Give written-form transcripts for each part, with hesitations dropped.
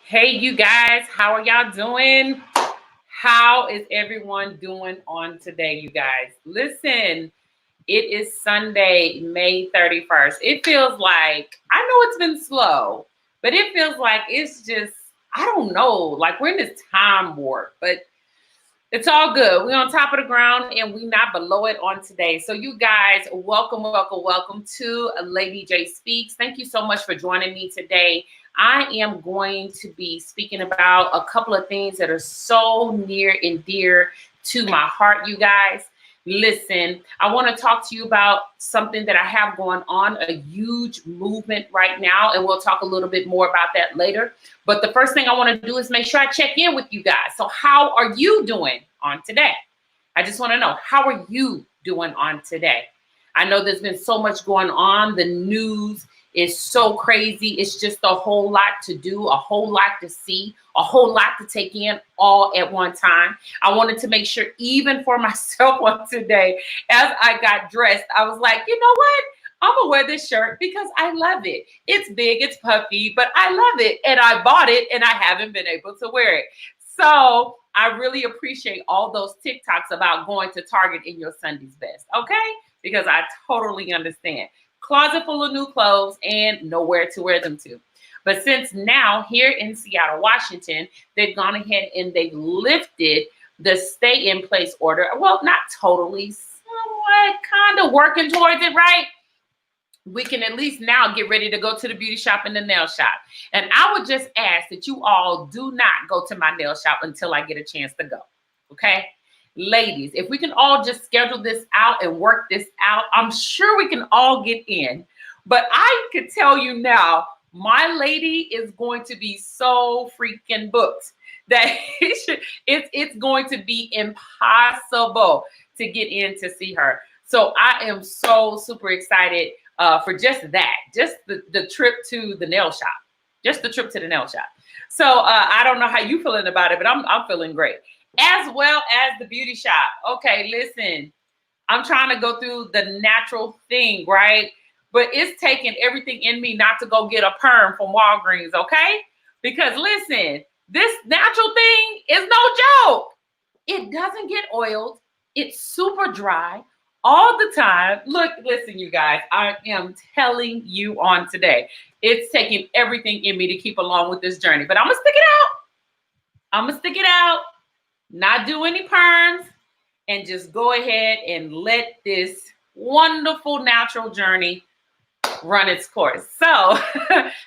Hey, you guys, how are y'all doing? How is everyone doing on today, you guys? Listen, it is Sunday, May 31st. It feels like, I know it's been slow, but it feels like it's just, I don't know, like we're in this time warp, but it's all good. We're on top of the ground and we're not below it on today. So you guys, welcome to Lady J Speaks. Thank you so much for joining me today. I am going to be speaking about a couple of things that are so near and dear to my heart, you guys. Listen, I want to talk to you about something that I have going on, a huge movement right now, and we'll talk a little bit more about that later. But the first thing I want to do is make sure I check in with you guys. So how are you doing on today? I just want to know, how are you doing on today? I know there's been so much going on. The news is so crazy. It's just a whole lot to do, a whole lot to see, a whole lot to take in all at one time. I wanted to make sure, even for myself on today, as I got dressed, I was like, you know what? I'm gonna wear this shirt because I love it. It's big, it's puffy, but I love it. And I bought it and I haven't been able to wear it. So I really appreciate all those TikToks about going to Target in your Sunday's best, okay? Because I totally understand. Closet full of new clothes and nowhere to wear them to. But since now here in Seattle, Washington, they've gone ahead and they've lifted the stay in place order. Well, not totally, somewhat kind of working towards it, right? We can at least now get ready to go to the beauty shop and the nail shop. And I would just ask that you all do not go to my nail shop until I get a chance to go, okay? Ladies, if we can all just schedule this out and work this out, I'm sure we can all get in. But I could tell you now, my lady is going to be so freaking booked that it's going to be impossible to get in to see her. So I am so super excited for just that, just the trip to the nail shop, just the trip to the nail shop. So I don't know how you feeling about it, but I'm feeling great. As well as the beauty shop. Okay, listen, I'm trying to go through the natural thing, right? But it's taking everything in me not to go get a perm from Walgreens, okay? Because listen, this natural thing is no joke. It doesn't get oiled. It's super dry all the time. Look, listen, you guys, I am telling you on today, it's taking everything in me to keep along with this journey. But I'm going to stick it out. Not do any perms, and just go ahead and let this wonderful natural journey run its course. So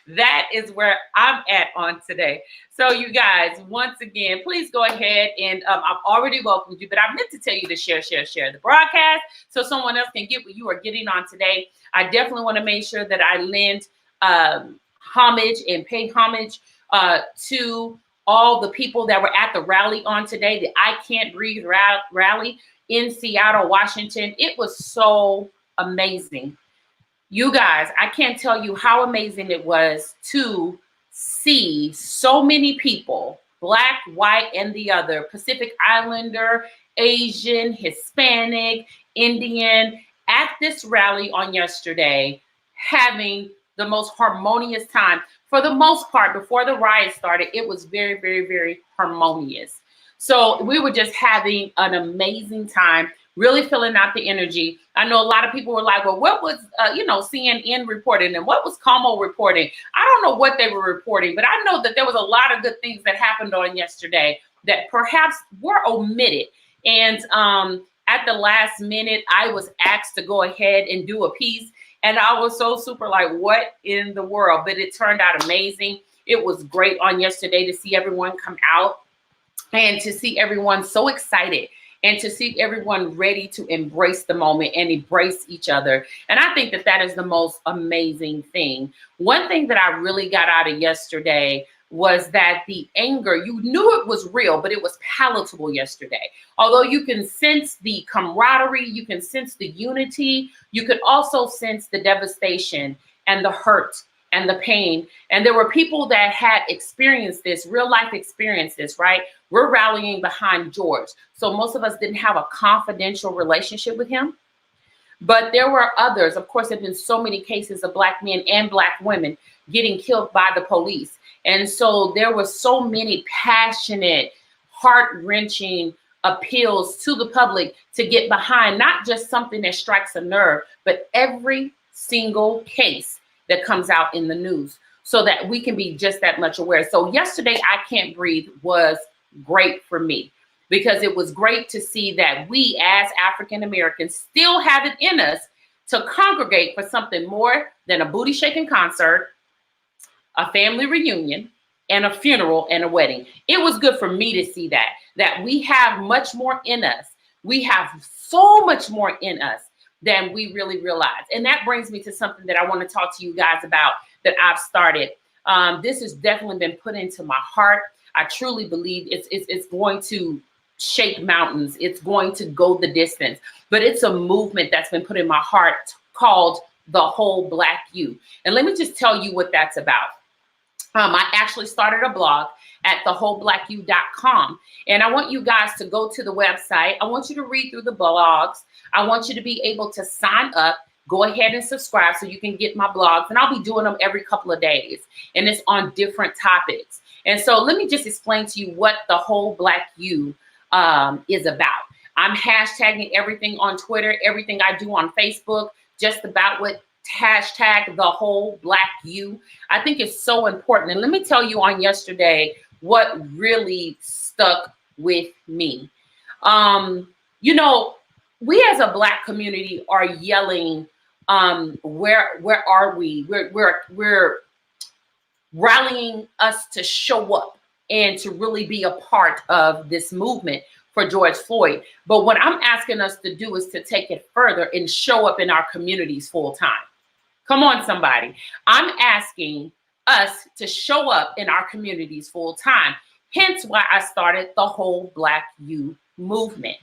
that is where I'm at on today. So you guys, once again, please go ahead and I've already welcomed you, but I meant to tell you to share the broadcast so someone else can get what you are getting on today. I definitely want to make sure that I lend homage and pay homage to all the people that were at the rally on today, the I Can't Breathe rally in Seattle, Washington. It was so amazing. You guys, I can't tell you how amazing it was to see so many people, Black, white, and the other, Pacific Islander, Asian, Hispanic, Indian, at this rally on yesterday, having the most harmonious time. For the most part, before the riot started, it was very, very, very harmonious. So we were just having an amazing time, really filling out the energy. I know a lot of people were like, well, what was, CNN reporting and what was Como reporting? I don't know what they were reporting, but I know that there was a lot of good things that happened on yesterday that perhaps were omitted. And at the last minute, I was asked to go ahead and do a piece. And I was so super like, what in the world? But it turned out amazing. It was great on yesterday to see everyone come out and to see everyone so excited and to see everyone ready to embrace the moment and embrace each other. And I think that that is the most amazing thing. One thing that I really got out of yesterday was that the anger, you knew it was real, but it was palatable yesterday. Although you can sense the camaraderie, you can sense the unity, you could also sense the devastation and the hurt and the pain. And there were people that had experienced this, real life experiences, right? We're rallying behind George. So most of us didn't have a confidential relationship with him. But there were others. Of course, there have been so many cases of Black men and Black women getting killed by the police. And so there were so many passionate, heart-wrenching appeals to the public to get behind not just something that strikes a nerve, but every single case that comes out in the news so that we can be just that much aware. So yesterday, I Can't Breathe was great for me because it was great to see that we as African Americans still have it in us to congregate for something more than a booty shaking concert, a family reunion, and a funeral and a wedding. It was good for me to see that we have much more in us. We have so much more in us than we really realize. And that brings me to something that I want to talk to you guys about that I've started. This has definitely been put into my heart. I truly believe it's going to shake mountains. It's going to go the distance. But it's a movement that's been put in my heart called The Whole Black You. And let me just tell you what that's about. I actually started a blog at thewholeblackyou.com. And I want you guys to go to the website. I want you to read through the blogs. I want you to be able to sign up. Go ahead and subscribe so you can get my blogs. And I'll be doing them every couple of days. And it's on different topics. And so let me just explain to you what The Whole Black You is about. I'm hashtagging everything on Twitter, everything I do on Facebook, just about what hashtag The Whole Black You. I think it's so important. And let me tell you on yesterday what really stuck with me. We as a Black community are yelling, where are we? We're rallying us to show up and to really be a part of this movement for George Floyd. But what I'm asking us to do is to take it further and show up in our communities full time. Come on, somebody. I'm asking us to show up in our communities full time. Hence why I started the Whole Black You movement.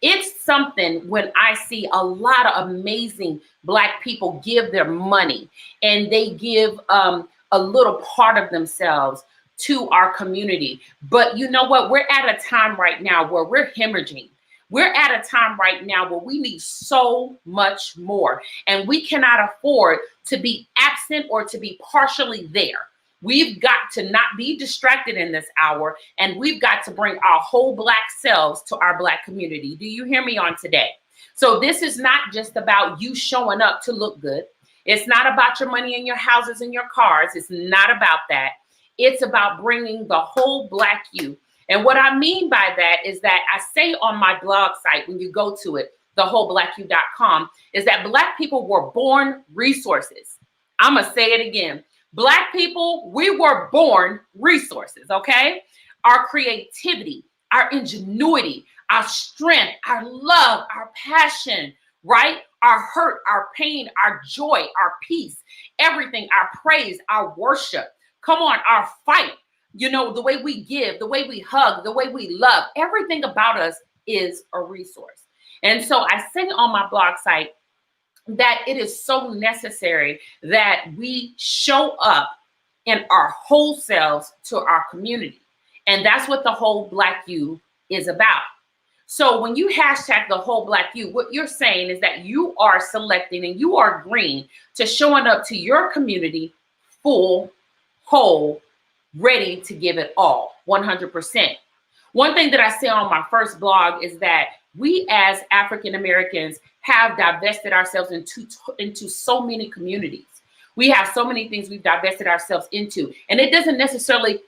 It's something when I see a lot of amazing Black people give their money and they give a little part of themselves to our community. But you know what? We're at a time right now where we're hemorrhaging. We're at a time right now where we need so much more, and we cannot afford to be absent or to be partially there. We've got to not be distracted in this hour, and we've got to bring our whole Black selves to our Black community. Do you hear me on today? So this is not just about you showing up to look good. It's not about your money and your houses and your cars. It's not about that. It's about bringing the whole Black you. And what I mean by that is that I say on my blog site, when you go to it, thewholeblackyou.com, is that Black people were born resources. I'm going to say it again. Black people, we were born resources, okay? Our creativity, our ingenuity, our strength, our love, our passion, right? Our hurt, our pain, our joy, our peace, everything, our praise, our worship. Come on, our fight, you know, the way we give, the way we hug, the way we love, everything about us is a resource. And so I say on my blog site that it is so necessary that we show up in our whole selves to our community. And that's what the whole Black You is about. So when you hashtag the whole Black You, what you're saying is that you are selecting and you are agreeing to showing up to your community full, whole, ready to give it all, 100%. One thing that I say on my first blog is that we as African Americans have divested ourselves into so many communities. We have so many things we've divested ourselves into, and it doesn't necessarily,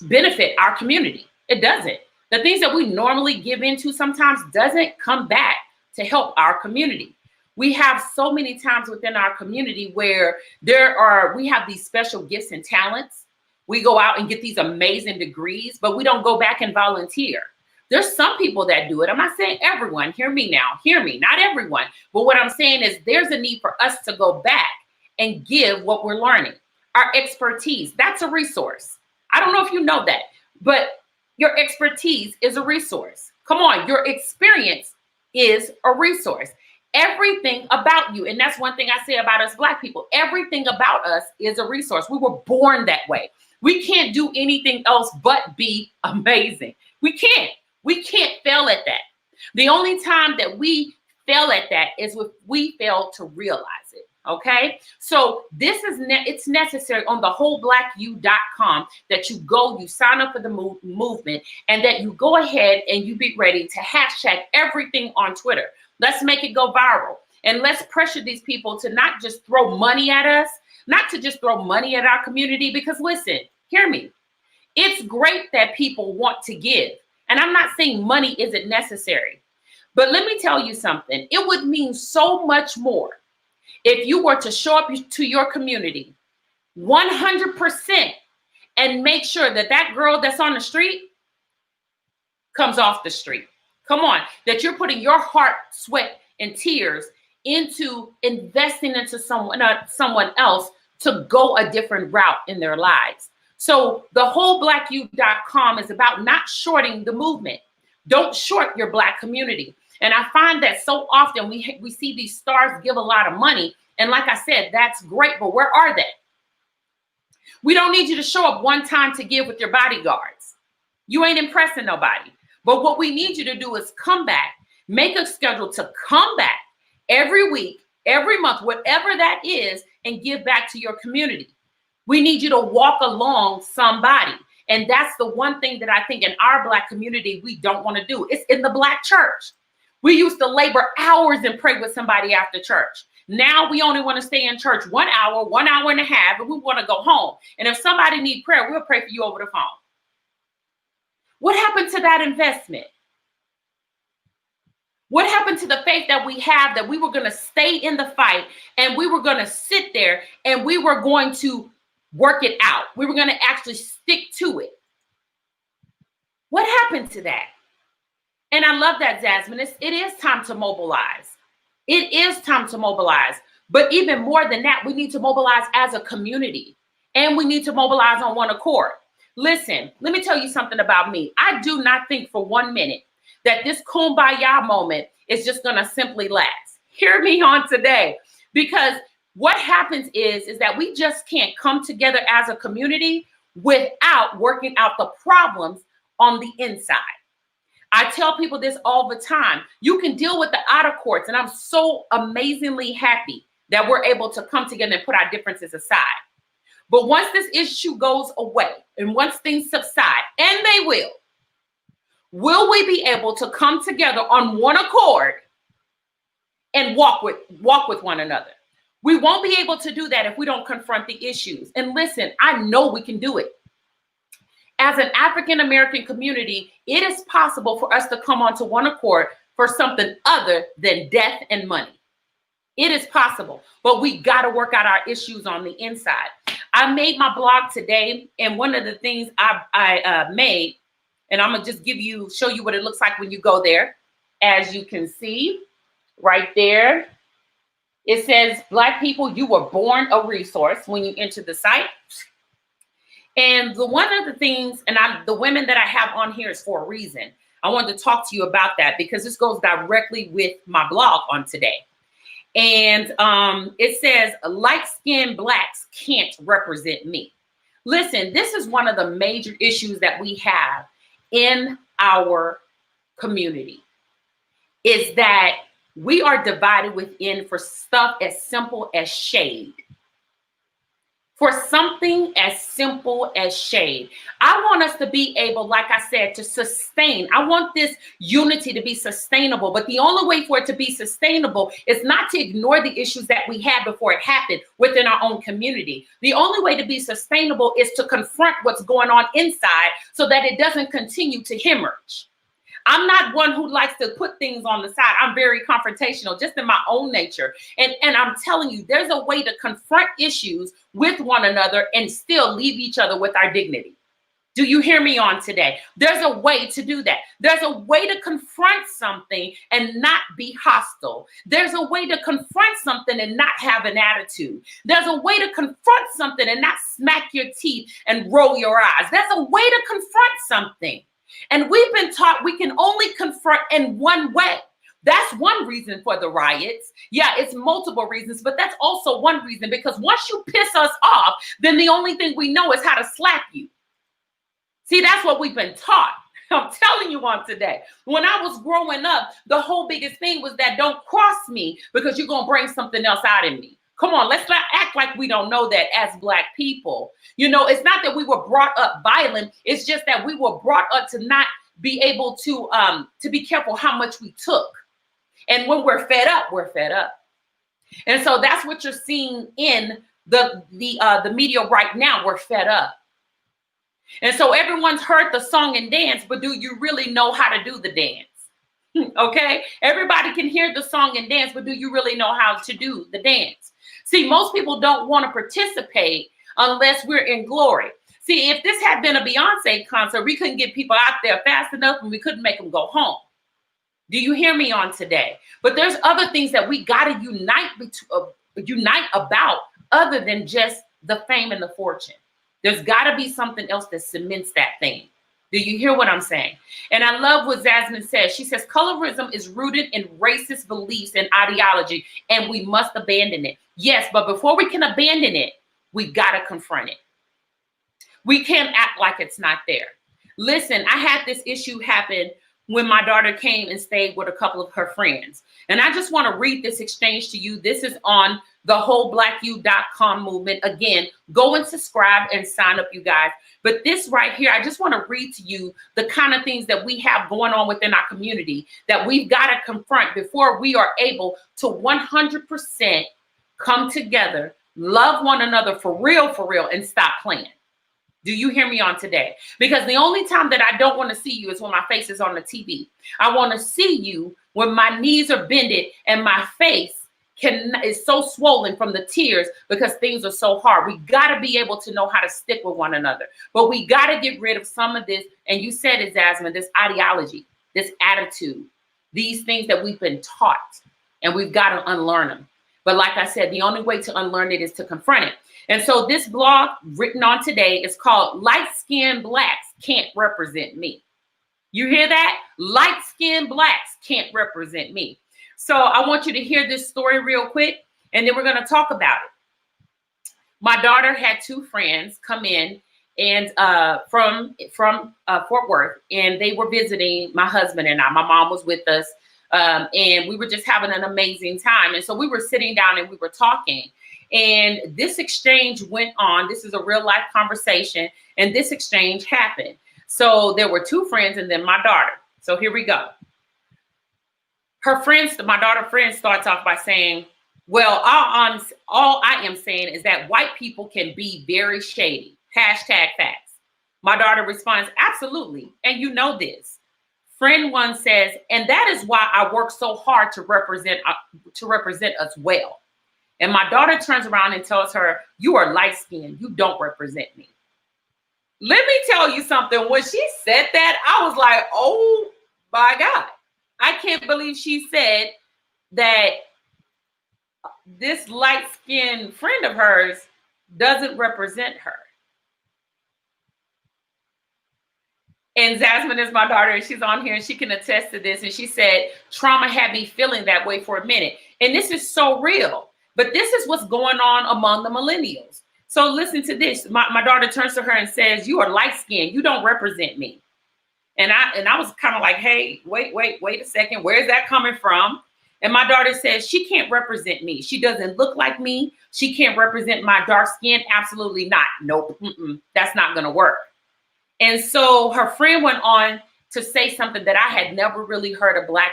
benefit our community. It doesn't. The things that we normally give into sometimes doesn't come back to help our community. We have so many times within our community where we have these special gifts and talents. We go out and get these amazing degrees, but we don't go back and volunteer. There's some people that do it. I'm not saying everyone. Hear me now. Hear me. Not everyone. But what I'm saying is there's a need for us to go back and give what we're learning. Our expertise, that's a resource. I don't know if you know that, but your expertise is a resource. Come on, your experience is a resource. Everything about you, and that's one thing I say about us Black people, everything about us is a resource. We were born that way. We can't do anything else but be amazing. We can't fail at that. The only time that we fail at that is if we fail to realize it. Okay, so it's necessary on thewholeblackyou.com that you go, you sign up for the movement, and that you go ahead and you be ready to hashtag everything on Twitter. Let's make it go viral, and let's pressure these people to not just throw money at us, not to just throw money at our community, because listen, hear me. It's great that people want to give, and I'm not saying money isn't necessary, but let me tell you something. It would mean so much more if you were to show up to your community 100% and make sure that that girl that's on the street comes off the street. Come on, that you're putting your heart, sweat, and tears into investing into someone else to go a different route in their lives. So thewholeblackyou.com is about not shorting the movement. Don't short your Black community. And I find that so often we see these stars give a lot of money. And like I said, that's great, but where are they? We don't need you to show up one time to give with your bodyguards. You ain't impressing nobody. But what we need you to do is come back, make a schedule to come back every week, every month, whatever that is, and give back to your community. We need you to walk along somebody. And that's the one thing that I think in our Black community, we don't want to do. It's in the Black church. We used to labor hours and pray with somebody after church. Now we only want to stay in church 1 hour, 1 hour and a half, and we want to go home. And if somebody needs prayer, we'll pray for you over the phone. What happened to that investment? What happened to the faith that we have that we were going to stay in the fight and we were going to sit there and we were going to work it out? We were going to actually stick to it. What happened to that? And I love that, Jasmine. It is time to mobilize. It is time to mobilize. But even more than that, we need to mobilize as a community. And we need to mobilize on one accord. Listen, let me tell you something about me. I do not think for 1 minute that this kumbaya moment is just going to simply last. Hear me on today. Because what happens is that we just can't come together as a community without working out the problems on the inside. I tell people this all the time. You can deal with the outer courts, and I'm so amazingly happy that we're able to come together and put our differences aside. But once this issue goes away, and once things subside, and they will we be able to come together on one accord and walk with one another? We won't be able to do that if we don't confront the issues. And listen, I know we can do it. As an African American community, it is possible for us to come onto one accord for something other than death and money. It is possible, but we got to work out our issues on the inside. I made my blog today, and one of the things I made, and I'm gonna just show you what it looks like when you go there. As you can see right there, it says, Black people, you were born a resource when you enter the site. And one of the things, and the women that I have on here is for a reason. I wanted to talk to you about that because this goes directly with my blog on today. And it says, light-skinned Blacks can't represent me. Listen, this is one of the major issues that we have in our community, is that we are divided within for stuff as simple as shade. For something as simple as shade. I want us to be able, like I said, to sustain. I want this unity to be sustainable, but the only way for it to be sustainable is not to ignore the issues that we had before it happened within our own community. The only way to be sustainable is to confront what's going on inside so that it doesn't continue to hemorrhage. I'm not one who likes to put things on the side. I'm very confrontational, just in my own nature. And I'm telling you, there's a way to confront issues with one another and still leave each other with our dignity. Do you hear me on today? There's a way to do that. There's a way to confront something and not be hostile. There's a way to confront something and not have an attitude. There's a way to confront something and not smack your teeth and roll your eyes. There's a way to confront something. And we've been taught we can only confront in one way. That's one reason for the riots. Yeah, it's multiple reasons, but that's also one reason, because once you piss us off, then the only thing we know is how to slap you. See, that's what we've been taught. I'm telling you on today. When I was growing up, the whole biggest thing was that don't cross me because you're going to bring something else out in me. Come on, let's not act like we don't know that as Black people. You know, it's not that we were brought up violent. It's just that we were brought up to not be able to be careful how much we took. And when we're fed up, we're fed up. And so that's what you're seeing in the media right now. We're fed up. And so everyone's heard the song and dance, but do you really know how to do the dance? Okay, everybody can hear the song and dance, but do you really know how to do the dance? See, most people don't want to participate unless we're in glory. See, if this had been a Beyonce concert, we couldn't get people out there fast enough and we couldn't make them go home. Do you hear me on today? But there's other things that we got to unite about other than just the fame and the fortune. There's got to be something else that cements that thing. Do you hear what I'm saying? And I love what Jasmine says. She says, colorism is rooted in racist beliefs and ideology, and we must abandon it. Yes, but before we can abandon it, we got to confront it. We can't act like it's not there. Listen, I had this issue happen when my daughter came and stayed with a couple of her friends. And I just want to read this exchange to you. This is on the wholeblack.com movement. Again, go and subscribe and sign up, you guys. But this right here, I just want to read to you the kind of things that we have going on within our community that we've got to confront before we are able to 100% come together, love one another for real, and stop playing. Do you hear me on today? Because the only time that I don't want to see you is when my face is on the TV. I want to see you when my knees are bended and my face is so swollen from the tears because things are so hard. We got to be able to know how to stick with one another. But we got to get rid of some of this. And you said it, Jasmine, this ideology, this attitude, these things that we've been taught, and we've got to unlearn them. But like I said, the only way to unlearn it is to confront it. And so this blog written on today is called Light-Skinned Blacks Can't Represent Me. You hear that? Light-skinned Blacks can't represent me. So I want you to hear this story real quick, and then we're going to talk about it. My daughter had two friends come in and from Fort Worth, and they were visiting my husband and I. My mom was with us, and we were just having an amazing time. And so we were sitting down and we were talking. And this exchange went on. This is a real life conversation. And this exchange happened. So there were two friends and then my daughter. So here we go. My daughter's friend starts off by saying, well, all I am saying is that white people can be very shady. #facts. My daughter responds, absolutely. And you know this. Friend one says, and that is why I work so hard to represent us well. And my daughter turns around and tells her, you are light skinned. You don't represent me. Let me tell you something. When she said that, I was like, oh my God. I can't believe she said that this light skinned friend of hers doesn't represent her. And Jasmine is my daughter, and she's on here, and she can attest to this. And she said, trauma had me feeling that way for a minute. And this is so real. But this is what's going on among the millennials. So listen to this. My daughter turns to her and says, you are light-skinned. You don't represent me. And I was kind of like, hey, wait a second. Where is that coming from? And my daughter says, she can't represent me. She doesn't look like me. She can't represent my dark skin. Absolutely not. Nope. That's not going to work. And so her friend went on to say something that I had never really heard a Black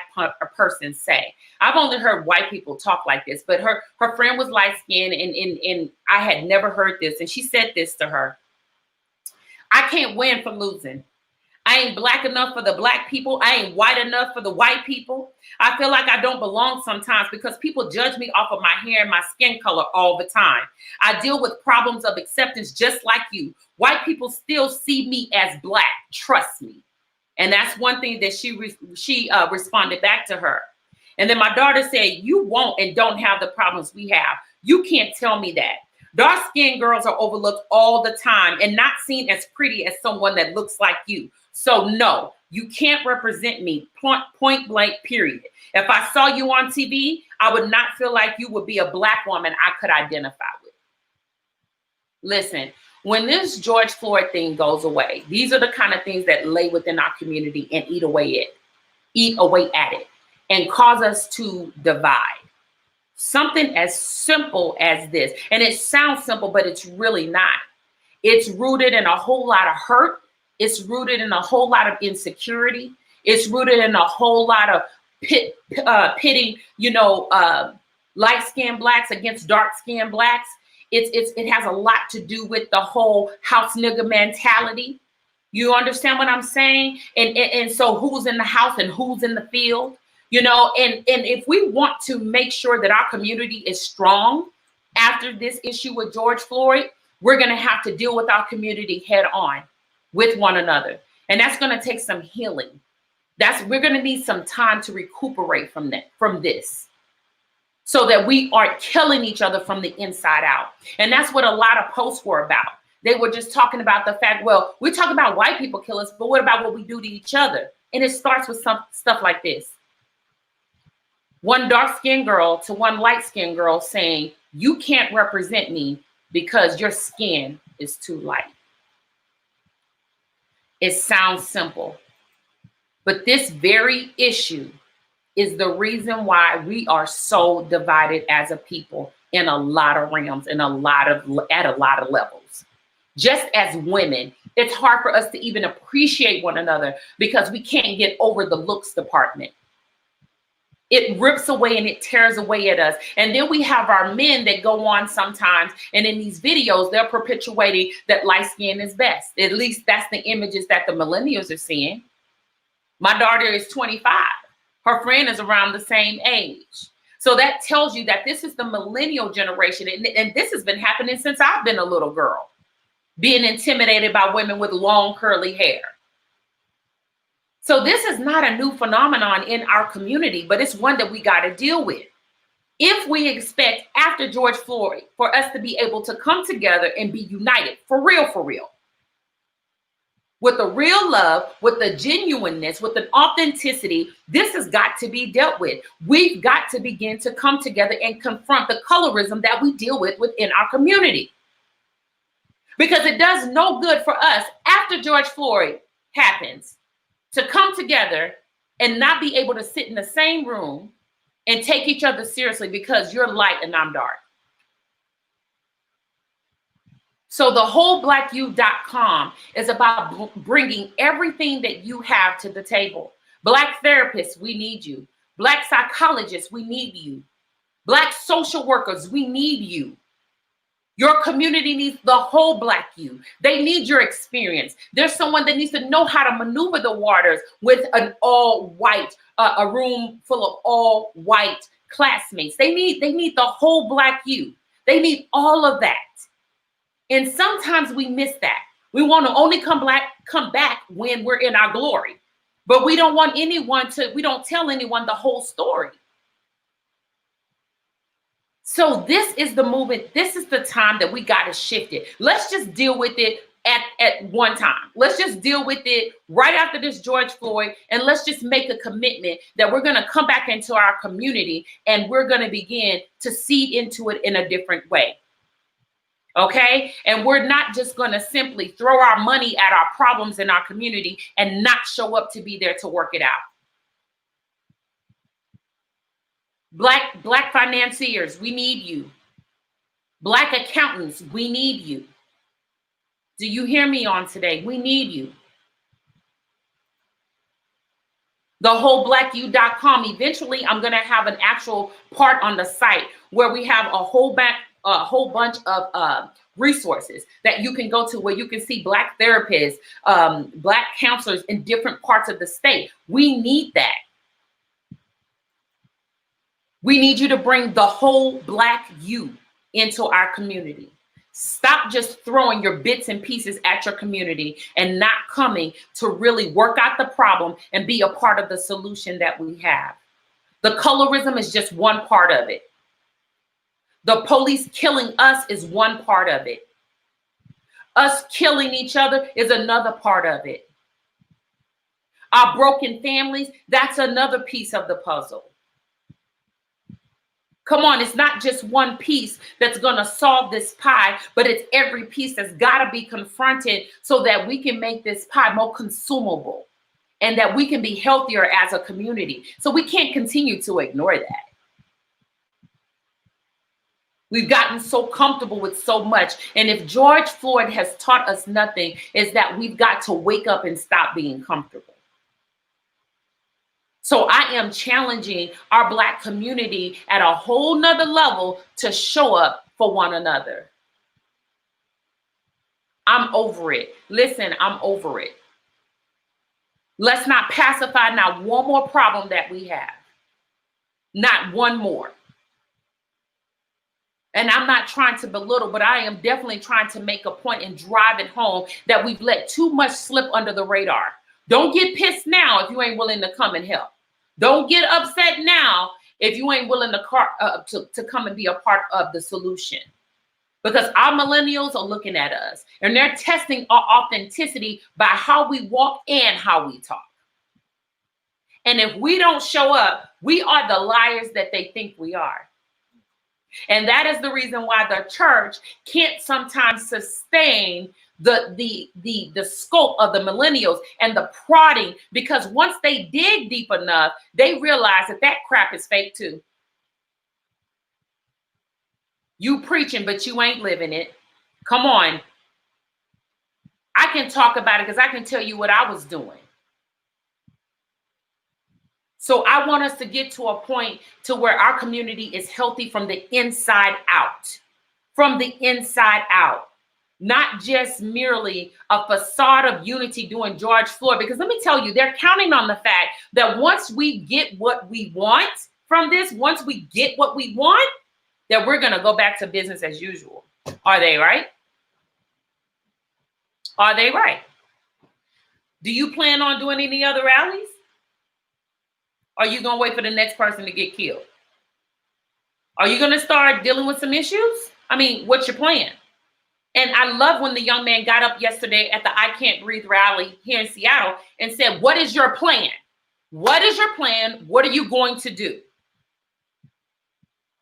person say. I've only heard white people talk like this, but her friend was light skinned, and I had never heard this. And she said this to her: I can't win for losing. I ain't Black enough for the Black people. I ain't white enough for the white people. I feel like I don't belong sometimes because people judge me off of my hair and my skin color all the time. I deal with problems of acceptance just like you. White people still see me as Black. Trust me. And that's one thing that she responded back to her. And then my daughter said, you won't and don't have the problems we have. You can't tell me that. Dark-skinned girls are overlooked all the time and not seen as pretty as someone that looks like you. So no, you can't represent me, point blank, period. If I saw you on TV, I would not feel like you would be a Black woman I could identify with. Listen, when this George Floyd thing goes away, these are the kind of things that lay within our community and eat away at it and cause us to divide. Something as simple as this, and it sounds simple, but it's really not. It's rooted in a whole lot of hurt. It's rooted in a whole lot of insecurity. It's rooted in a whole lot of pitting, light-skinned Blacks against dark-skinned Blacks. It has a lot to do with the whole house nigga mentality. You understand what I'm saying? And so who's in the house and who's in the field? And if we want to make sure that our community is strong after this issue with George Floyd, we're going to have to deal with our community head on with one another. And that's going to take some healing. We're going to need some time to recuperate from this, so that we aren't killing each other from the inside out. And that's what a lot of posts were about. They were just talking about the fact, well, we talk about white people kill us, but what about what we do to each other? And it starts with some stuff like this. One dark-skinned girl to one light-skinned girl saying, you can't represent me because your skin is too light. It sounds simple, but this very issue is the reason why we are so divided as a people in a lot of realms, at a lot of levels. Just as women, it's hard for us to even appreciate one another because we can't get over the looks department. It rips away and it tears away at us. And then we have our men that go on sometimes, and in these videos, they're perpetuating that light skin is best. At least that's the images that the millennials are seeing. My daughter is 25. Her friend is around the same age. So that tells you that this is the millennial generation. And this has been happening since I've been a little girl, being intimidated by women with long curly hair. So this is not a new phenomenon in our community, but it's one that we got to deal with. If we expect after George Floyd for us to be able to come together and be united, for real, with the real love, with the genuineness, with the authenticity, this has got to be dealt with. We've got to begin to come together and confront the colorism that we deal with within our community. Because it does no good for us after George Floyd happens to come together and not be able to sit in the same room and take each other seriously because you're light and I'm dark. So the whole blackyou.com is about bringing everything that you have to the table. Black therapists, we need you. Black psychologists, we need you. Black social workers, we need you. Your community needs the whole Black you. They need your experience. There's someone that needs to know how to maneuver the waters with an all white, a room full of all white classmates. They need the whole Black you. They need all of that. And sometimes we miss that. We want to only come back when we're in our glory. But we don't want we don't tell anyone the whole story. So this is the movement. This is the time that we got to shift it. Let's just deal with it at one time. Let's just deal with it right after this George Floyd. And let's just make a commitment that we're going to come back into our community and we're going to begin to seed into it in a different way. Okay? And we're not just going to simply throw our money at our problems in our community and not show up to be there to work it out. Black financiers, we need you. Black accountants, we need you. Do you hear me on today? We need you. TheWholeBlackYou.com. Eventually, I'm going to have an actual part on the site where we have a whole bunch of resources that you can go to where you can see Black therapists, Black counselors in different parts of the state. We need that. We need you to bring the whole Black you into our community. Stop just throwing your bits and pieces at your community and not coming to really work out the problem and be a part of the solution that we have. The colorism is just one part of it. The police killing us is one part of it. Us killing each other is another part of it. Our broken families, that's another piece of the puzzle. Come on, it's not just one piece that's going to solve this pie, but it's every piece that's got to be confronted so that we can make this pie more consumable and that we can be healthier as a community. So we can't continue to ignore that. We've gotten so comfortable with so much. And if George Floyd has taught us nothing, is that we've got to wake up and stop being comfortable. So I am challenging our Black community at a whole nother level to show up for one another. I'm over it. Listen, I'm over it. Let's not pacify not one more problem that we have. Not one more. And I'm not trying to belittle, but I am definitely trying to make a point and drive it home that we've let too much slip under the radar. Don't get pissed now if you ain't willing to come and help. Don't get upset now if you ain't willing to come and be a part of the solution. Because our millennials are looking at us and they're testing our authenticity by how we walk and how we talk. And if we don't show up, we are the liars that they think we are. And that is the reason why the church can't sometimes sustain the scope of the millennials and the prodding, because once they dig deep enough, they realize that crap is fake too. You preaching, but you ain't living it. Come on. I can talk about it because I can tell you what I was doing. So I want us to get to a point to where our community is healthy from the inside out. From the inside out. Not just merely a facade of unity doing George Floyd. Because let me tell you, they're counting on the fact that once we get what we want from this, once we get what we want, that we're going to go back to business as usual. Are they right? Are they right? Do you plan on doing any other rallies? Are you going to wait for the next person to get killed? Are you going to start dealing with some issues? I mean, what's your plan? And I love when the young man got up yesterday at the I Can't Breathe rally here in Seattle and said, what is your plan? What is your plan? What are you going to do?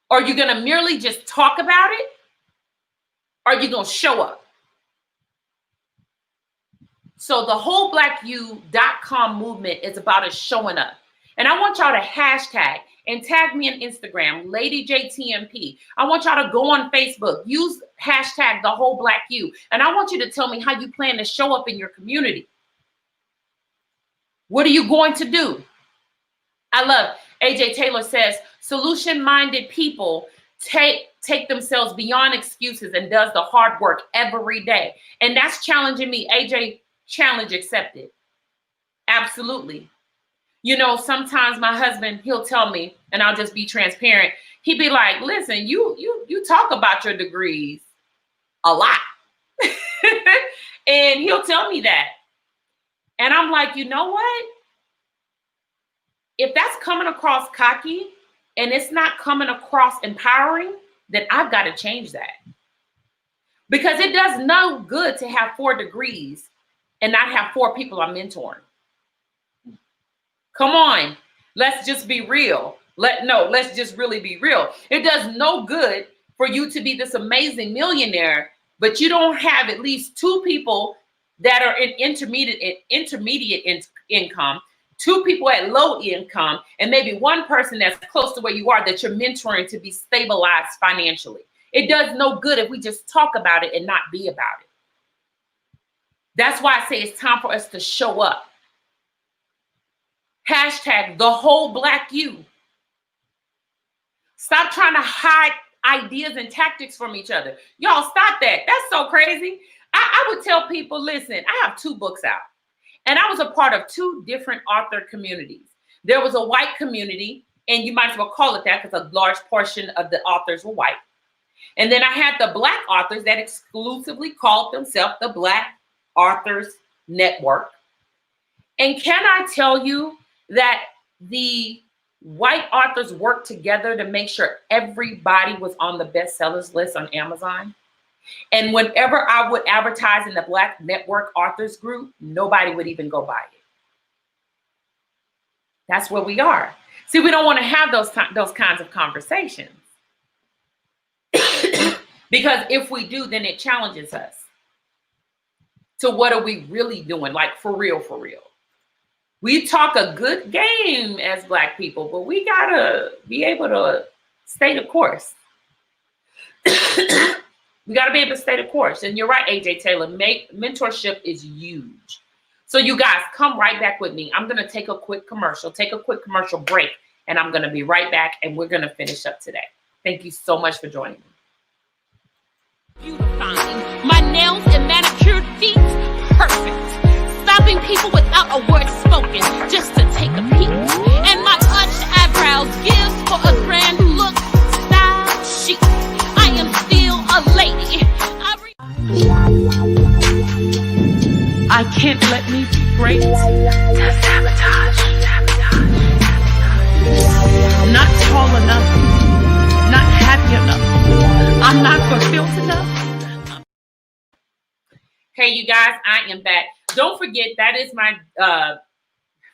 Are you going to merely just talk about it? Or are you going to show up? So the WholeBlackYou.com movement is about us showing up. And I want y'all to hashtag and tag me on Instagram, LadyJTMP. I want y'all to go on Facebook, use hashtag TheWholeBlackYou. And I want you to tell me how you plan to show up in your community. What are you going to do? I love AJ Taylor says, solution-minded people take take themselves beyond excuses and does the hard work every day. And that's challenging me. AJ, challenge accepted. Absolutely. You know, sometimes my husband, he'll tell me, and I'll just be transparent. He'd be like, listen, you talk about your degrees a lot. And he'll tell me that. And I'm like, you know what? If that's coming across cocky and it's not coming across empowering, then I've got to change that. Because it does no good to have 4 degrees and not have 4 people I'm mentoring. Come on, let's just be real. Let's just really be real. It does no good for you to be this amazing millionaire, but you don't have at least 2 people that are in intermediate income, 2 people at low income, and maybe 1 person that's close to where you are that you're mentoring to be stabilized financially. It does no good if we just talk about it and not be about it. That's why I say it's time for us to show up. Hashtag the whole Black you. Stop trying to hide ideas and tactics from each other. Y'all stop that. That's so crazy. I would tell people, listen, I have 2 books out. And I was a part of 2 different author communities. There was a white community, and you might as well call it that because a large portion of the authors were white. And then I had the Black authors that exclusively called themselves the Black Authors Network. And can I tell you that the white authors worked together to make sure everybody was on the bestsellers list on Amazon? And whenever I would advertise in the Black Network Authors Group, nobody would even go buy it. That's where we are. See, we don't want to have those kinds of conversations. Because if we do, then it challenges us to what are we really doing? Like for real, for real. We talk a good game as Black people, but we gotta be able to stay the course. We got to be able to stay the course. And you're right, AJ Taylor, mentorship is huge. So you guys come right back with me. I'm going to take a quick commercial break, and I'm going to be right back, and we're going to finish up today. Thank you so much for joining me. Beautifying my nails and manicured feet, perfect. Stopping people without a word spoken, just to take a peek. And my arched eyebrows gives for a grand look, style chic. I am still a lady. I can't let me be great. Sabotage. Not tall enough. Not happy enough. I'm not fulfilled enough. Hey, you guys, I am back. Don't forget, that is my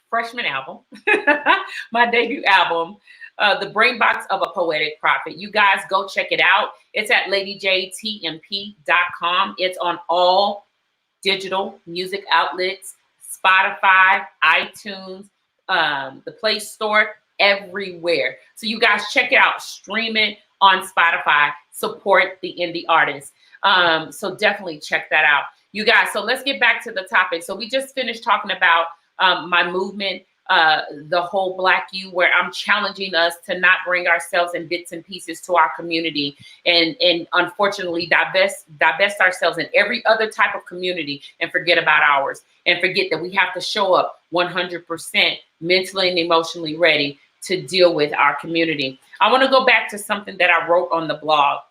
freshman album, my debut album. The Brain Box of a Poetic Prophet. You guys go check it out. It's at ladyjtmp.com. It's on all digital music outlets, Spotify, iTunes, the Play Store, everywhere. So you guys check it out. Stream it on Spotify. Support the indie artists. So definitely check that out. You guys, so let's get back to the topic. So we just finished talking about my movement, the whole Black you, where I'm challenging us to not bring ourselves in bits and pieces to our community and unfortunately divest ourselves in every other type of community and forget about ours and forget that we have to show up 100% mentally and emotionally ready to deal with our community. I want to go back to something that I wrote on the blog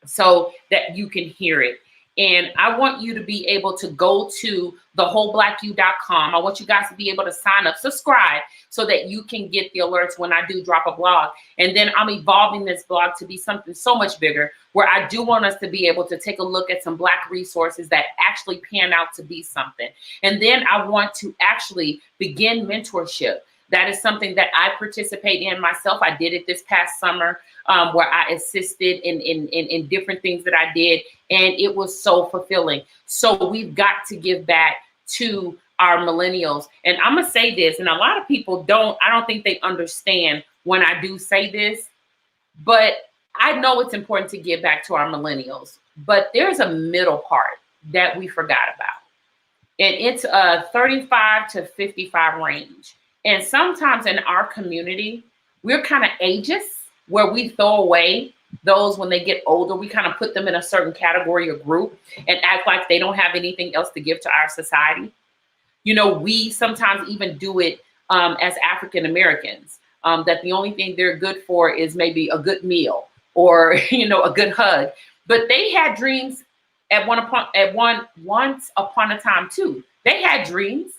so that you can hear it. And I want you to be able to go to thewholeblackyou.com. I want you guys to be able to sign up, subscribe, so that you can get the alerts when I do drop a blog. And then I'm evolving this blog to be something so much bigger, where I do want us to be able to take a look at some Black resources that actually pan out to be something. And then I want to actually begin mentorship. That is something that I participate in myself. I did it this past summer, where I assisted in different things that I did, and it was so fulfilling. So we've got to give back to our millennials. And I'm gonna say this, and a lot of people I don't think they understand when I do say this, but I know it's important to give back to our millennials. But there's a middle part that we forgot about, and it's a 35 to 55 range. And sometimes in our community, we're kind of ageist, where we throw away those when they get older, we kind of put them in a certain category or group and act like they don't have anything else to give to our society. You know, we sometimes even do it as African Americans, that the only thing they're good for is maybe a good meal or, you know, a good hug. But they had dreams once upon a time too. They had dreams.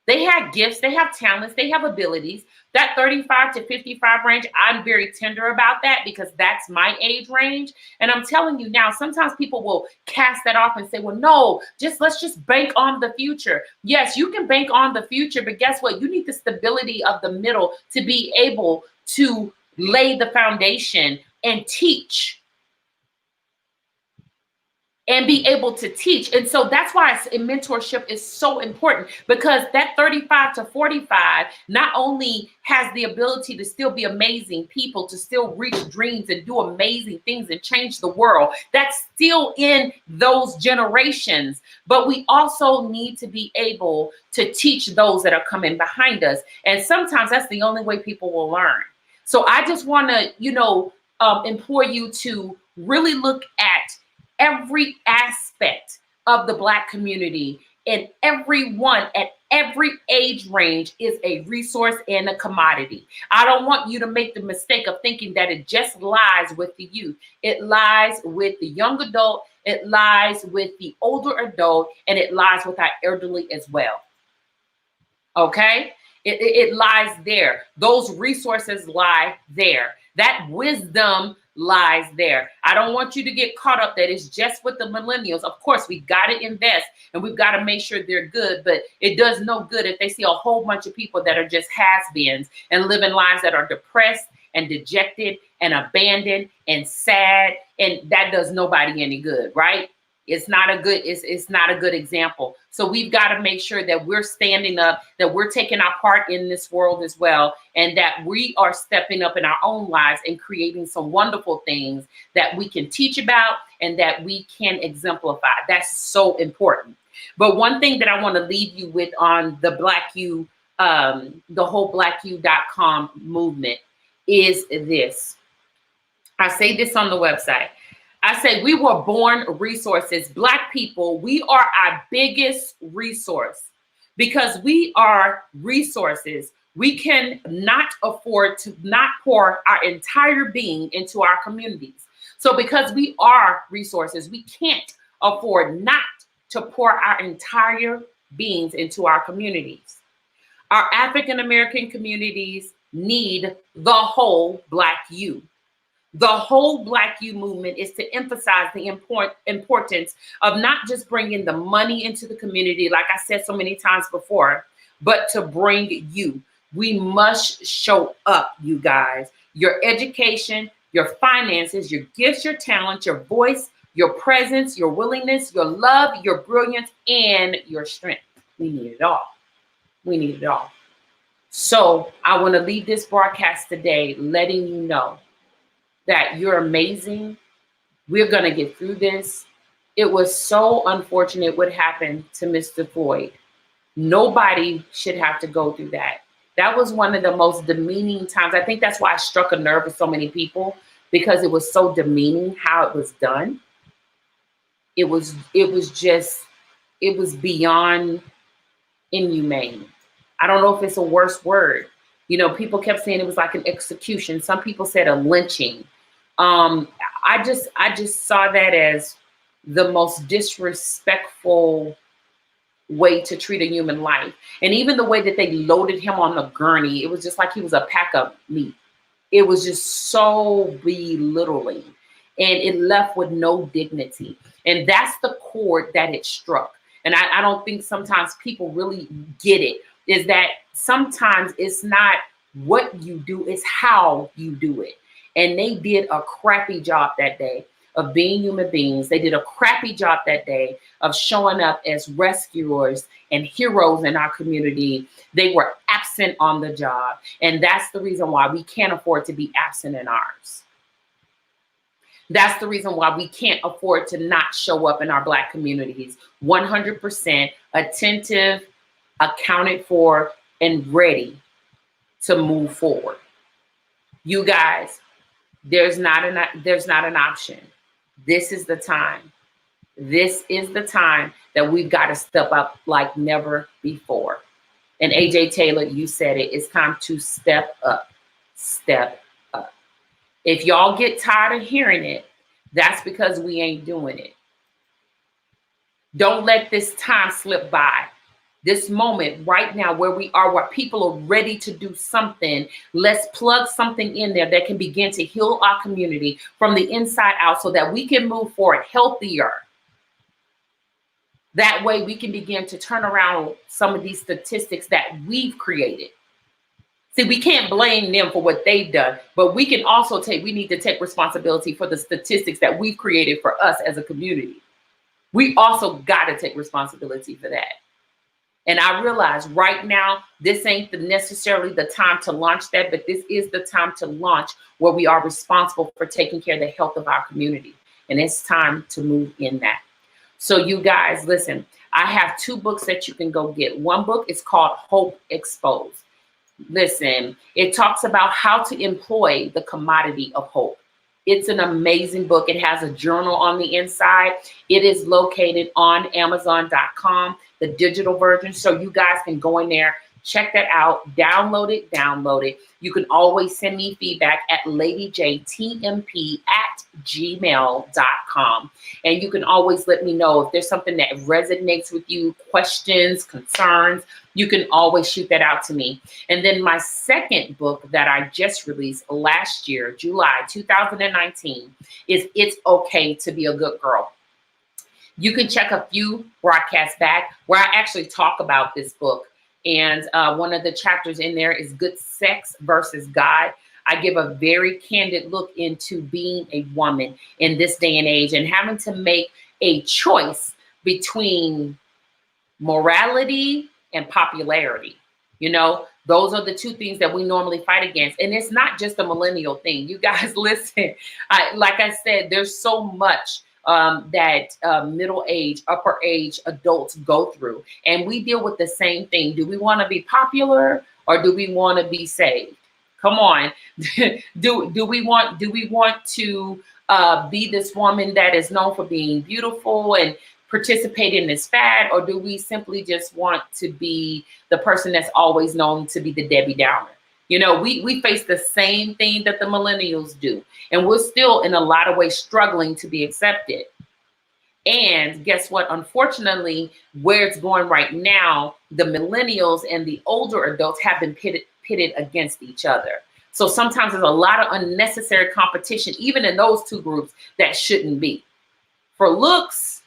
They had gifts, they have talents, they have abilities. That 35 to 55 range, I'm very tender about that because that's my age range. And I'm telling you now, sometimes people will cast that off and say, well, no, let's just bank on the future. Yes, you can bank on the future, but guess what? You need the stability of the middle to be able to lay the foundation and teach. And be able to teach. And so that's why mentorship is so important, because that 35 to 45 not only has the ability to still be amazing people, to still reach dreams and do amazing things and change the world. That's still in those generations. But we also need to be able to teach those that are coming behind us. And sometimes that's the only way people will learn. So I just want to, implore you to really look at every aspect of the Black community, and everyone at every age range is a resource and a commodity. I don't want you to make the mistake of thinking that it just lies with the youth. It lies with the young adult, it lies with the older adult, and it lies with our elderly as well. Okay? It lies there. Those resources lie there. That wisdom lies there. I don't want you to get caught up that it's just with the millennials. Of course, we got to invest and we've got to make sure they're good, but it does no good if they see a whole bunch of people that are just has-beens and living lives that are depressed and dejected and abandoned and sad, and that does nobody any good, right? It's not a good example. So we've got to make sure that we're standing up, that we're taking our part in this world as well, and that we are stepping up in our own lives and creating some wonderful things that we can teach about and that we can exemplify. That's so important. But one thing that I want to leave you with on the Black You, the whole blackyou.com movement is this. I say this on the website. I say we were born resources. Black people, we are our biggest resource because we are resources. We can not afford to not pour our entire being into our communities. So because we are resources, we can't afford not to pour our entire beings into our communities. Our African American communities need the whole Black you. The whole Black You movement is to emphasize the importance of not just bringing the money into the community, like I said so many times before, but to bring you. We must show up, you guys. Your education, your finances, your gifts, your talent, your voice, your presence, your willingness, your love, your brilliance, and your strength. We need it all. We need it all. So I want to leave this broadcast today letting you know that you're amazing. We're going to get through this. It was so unfortunate what happened to Mr. Floyd. Nobody should have to go through that. That was one of the most demeaning times. I think that's why I struck a nerve with so many people, because it was so demeaning how it was done. It was beyond inhumane. I don't know if it's a worse word. People kept saying it was like an execution. Some people said a lynching. I just saw that as the most disrespectful way to treat a human life. And even the way that they loaded him on the gurney, it was just like he was a pack of meat. It was just so belittling, and it left with no dignity. And that's the chord that it struck. And I don't think sometimes people really get it, is that sometimes it's not what you do, it's how you do it. And they did a crappy job that day of being human beings. They did a crappy job that day of showing up as rescuers and heroes in our community. They were absent on the job. And that's the reason why we can't afford to be absent in ours. That's the reason why we can't afford to not show up in our Black communities. 100% attentive, accounted for, and ready to move forward. You guys, There's not an option. This is the time. This is the time that we've got to step up like never before. And AJ Taylor, you said it. It's time to step up. Step up. If y'all get tired of hearing it, that's because we ain't doing it. Don't let this time slip by. This moment right now where we are, where people are ready to do something, let's plug something in there that can begin to heal our community from the inside out so that we can move forward healthier. That way we can begin to turn around some of these statistics that we've created. See, we can't blame them for what they've done, but we can also we need to take responsibility for the statistics that we've created for us as a community. We also got to take responsibility for that. And I realize right now, this ain't necessarily the time to launch that, but this is the time to launch where we are responsible for taking care of the health of our community. And it's time to move in that. So you guys, listen, I have 2 books that you can go get. One book is called Hope Exposed. Listen, it talks about how to employ the commodity of hope. It's an amazing book. It has a journal on the inside. It is located on Amazon.com, the digital version. So you guys can go in there, check that out, download it. You can always send me feedback at ladyjtmp@gmail.com. And you can always let me know if there's something that resonates with you, questions, concerns. You can always shoot that out to me. And then my second book that I just released last year, July 2019, is It's Okay to Be a Good Girl. You can check a few broadcasts back where I actually talk about this book. And one of the chapters in there is Good Sex versus God. I give a very candid look into being a woman in this day and age and having to make a choice between morality and popularity. You know, those are the 2 things that we normally fight against. And it's not just a millennial thing. You guys listen, like I said, there's so much that middle age, upper age adults go through. And we deal with the same thing. Do we want to be popular or do we want to be saved? Come on. do we want to be this woman that is known for being beautiful and participate in this fad, or do we simply just want to be the person that's always known to be the Debbie Downer? You know, we face the same thing that the millennials do, and we're still in a lot of ways struggling to be accepted. And guess what? Unfortunately, where it's going right now, the millennials and the older adults have been pitted against each other. So sometimes there's a lot of unnecessary competition, even in those 2 groups, that shouldn't be. For looks,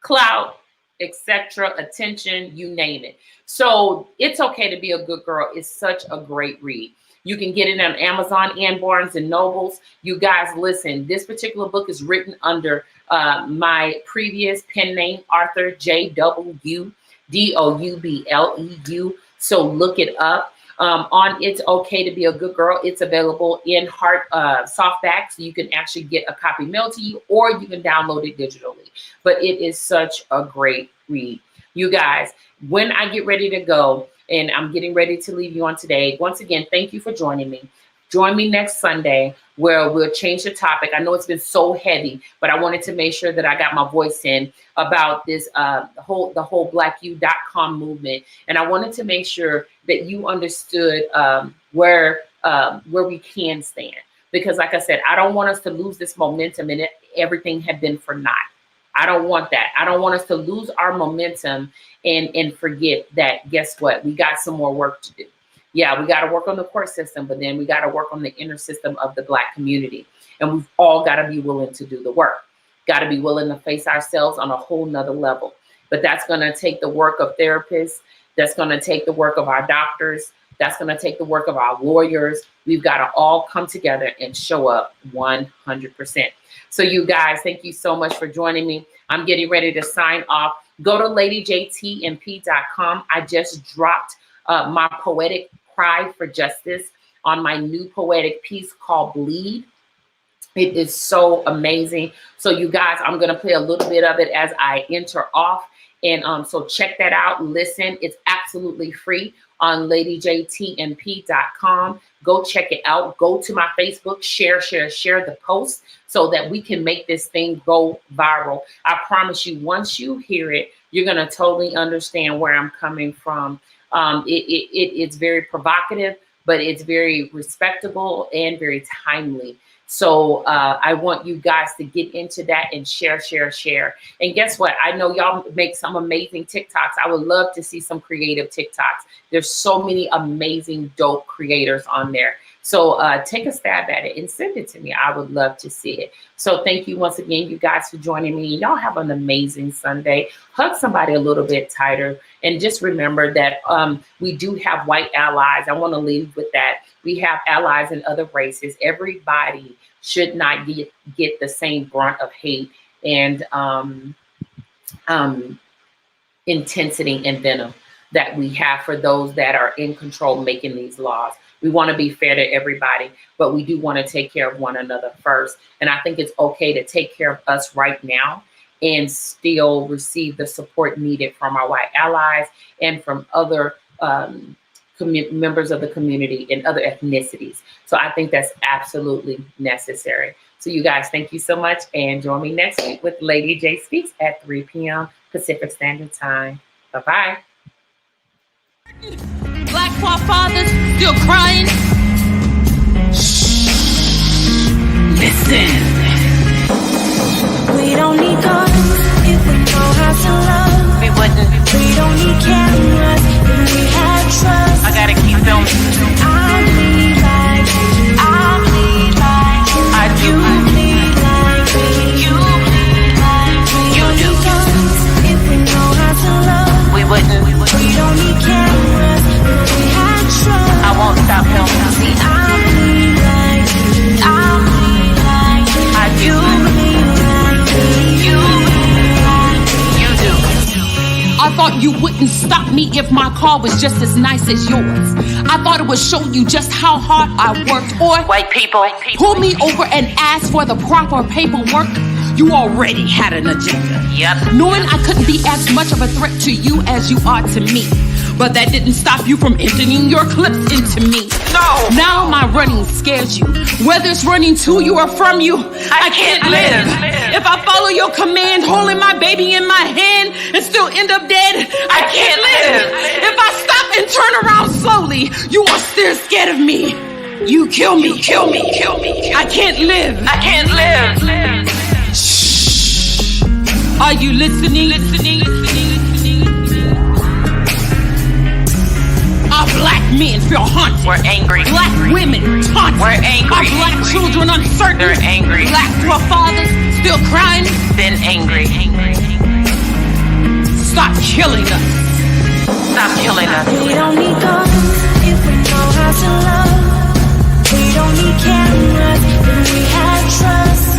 clout, etc., attention, you name it. So It's Okay to Be a Good Girl is such a great read. You can get it on Amazon and Barnes and Nobles. You guys listen, this particular book is written under my previous pen name, Arthur J.W. Doubleu. So look it up. On It's Okay to Be a Good Girl, it's available in hard softback, so you can actually get a copy mailed to you, or you can download it digitally. But it is such a great read. You guys, when I get ready to go, and I'm getting ready to leave you on today, once again, thank you for joining me. Join me next Sunday where we'll change the topic. I know it's been so heavy, but I wanted to make sure that I got my voice in about this the whole blackyou.com movement. And I wanted to make sure that you understood where we can stand. Because like I said, I don't want us to lose this momentum and everything had been for naught. I don't want that. I don't want us to lose our momentum and forget that, guess what? We got some more work to do. Yeah, we got to work on the court system, but then we got to work on the inner system of the Black community. And we've all got to be willing to do the work. Got to be willing to face ourselves on a whole nother level. But that's going to take the work of therapists. That's going to take the work of our doctors. That's going to take the work of our lawyers. We've got to all come together and show up 100%. So you guys, thank you so much for joining me. I'm getting ready to sign off. Go to ladyjtmp.com. I just dropped my poetic cry for justice on my new poetic piece called Bleed. It is so amazing. So you guys, I'm going to play a little bit of it as I enter off. And so check that out. Listen, it's absolutely free on ladyjtmp.com. Go check it out. Go to my Facebook, share the post so that we can make this thing go viral. I promise you, once you hear it, you're going to totally understand where I'm coming from. It's very provocative, but it's very respectable and very timely. So I want you guys to get into that and share. And guess what? I know y'all make some amazing TikToks. I would love to see some creative TikToks. There's so many amazing, dope creators on there. So take a stab at it and send it to me. I would love to see it. So thank you once again, you guys, for joining me. Y'all have an amazing Sunday. Hug somebody a little bit tighter. And just remember that we do have white allies. I want to leave with that. We have allies in other races. Everybody should not get the same brunt of hate and intensity and venom that we have for those that are in control making these laws. We want to be fair to everybody, but we do want to take care of one another first. And I think it's okay to take care of us right now and still receive the support needed from our white allies and from other members of the community and other ethnicities. So I think that's absolutely necessary. So you guys, thank you so much. And join me next week with Lady J Speaks at 3 p.m. Pacific Standard Time. Bye-bye. Black forefathers still crying. Shh. Listen. We don't need guns if we know how to love. We wouldn't. We don't need cameras if we had trust. I gotta keep filming. I bleed like you. I bleed like you. I do. You bleed like me. You bleed like me. You We do. don't need guns if we know how to love. We wouldn't. We don't need cameras if we had trust. I won't stop filming. See, I bleed like you. I bleed like you. I do. Bleed like me. You do. I thought you wouldn't stop me if my car was just as nice as yours. I thought it would show you just how hard I worked, or White people. pull me over and ask for the proper paperwork. You already had an agenda. Yep. Knowing I couldn't be as much of a threat to you as you are to me. But that didn't stop you from emptying your clips into me. No. Now my running scares you. Whether it's running to you or from you, I can't live. If I follow your command, holding my baby in my hand and still end up dead, I can't live. If I stop and turn around slowly, you are still scared of me. You kill me, kill me, kill me. I can't live. I can't live. Shh. Are you listening? Our black men feel haunted. We're angry. Black women taunted. We're angry. Our black children uncertain. They're angry. Black forefathers still crying. Then angry. Stop killing us. Stop killing us. We don't need guns if we know how to love. We don't need cameras if we had trust.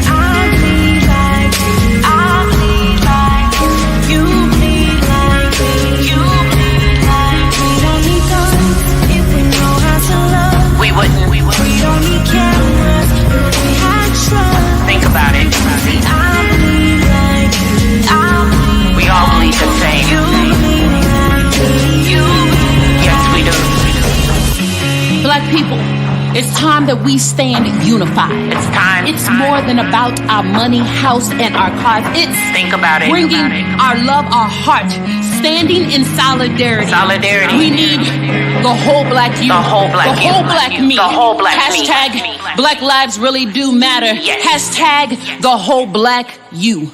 I bleed like you. I bleed like you. You bleed like me. You bleed like me. We don't need guns if we know how to love. We wouldn't. We don't need cameras if we had trust. Think about it. See, I bleed like you. I bleed. We all bleed the same. You bleed like me. You bleed. Yes, we do. Black people, it's time that we stand unified. It's time. It's more than about our money, house, and our cars. It's Think about it. bringing our love, our heart, standing in solidarity. Solidarity. We need the whole black you. The whole black the you. whole black me. The whole black me. Hashtag Black Lives Really Do Matter. Yes. Hashtag the whole black you.